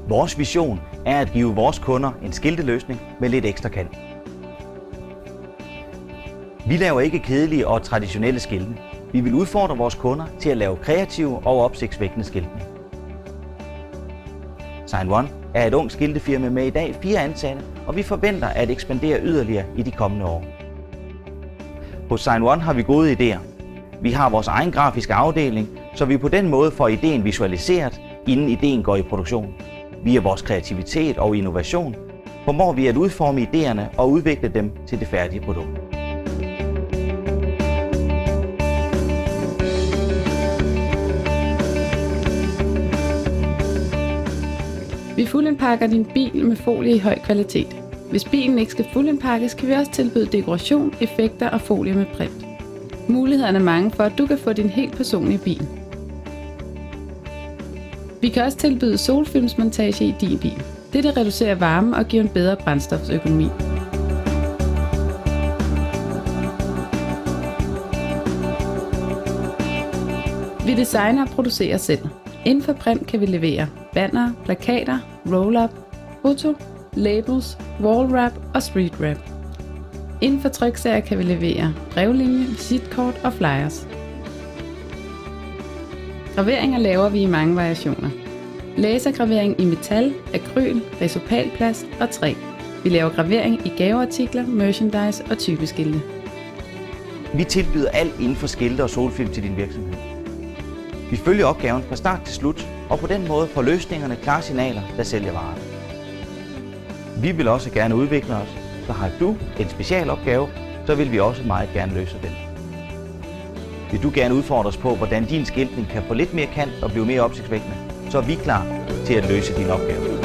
Vores vision er at give vores kunder en skilteløsning med lidt ekstra kant. Vi laver ikke kedelige og traditionelle skilte. Vi vil udfordre vores kunder til at lave kreative og opsigtsvækkende skiltning. SignOne er et ungt skiltefirma med i dag 4 ansatte, og vi forventer at ekspandere yderligere i de kommende år. Hos SignOne har vi gode idéer. Vi har vores egen grafiske afdeling, så vi på den måde får ideen visualiseret, inden ideen går i produktion. Via vores kreativitet og innovation formår vi at udforme idéerne og udvikle dem til det færdige produkt. Vi fuldindpakker din bil med folie i høj kvalitet. Hvis bilen ikke skal fuldindpakkes, kan vi også tilbyde dekoration, effekter og folie med print. Mulighederne er mange for, at du kan få din helt personlige bil. Vi kan også tilbyde solfilmsmontage i din bil. Dette reducerer varme og giver en bedre brændstofsøkonomi. Vi designer og producerer selv. Inden for print kan vi levere bannere, plakater, roll-up, foto, labels, wall-wrap og street-wrap. Inden for trykserier kan vi levere brevlinje, visitkort og flyers. Graveringer laver vi i mange variationer. Lasergravering i metal, akryl, resopalplast og træ. Vi laver gravering i gaveartikler, merchandise og typeskilte. Vi tilbyder alt inden for skilte og solfilm til din virksomhed. Vi følger opgaven fra start til slut, og på den måde får løsningerne klare signaler, der sælger varerne. Vi vil også gerne udvikle os, så har du en specialopgave, så vil vi også meget gerne løse den. Vil du gerne udfordre os på, hvordan din skiltning kan få lidt mere kant og blive mere opsigtsvækkende, så er vi klar til at løse din opgave.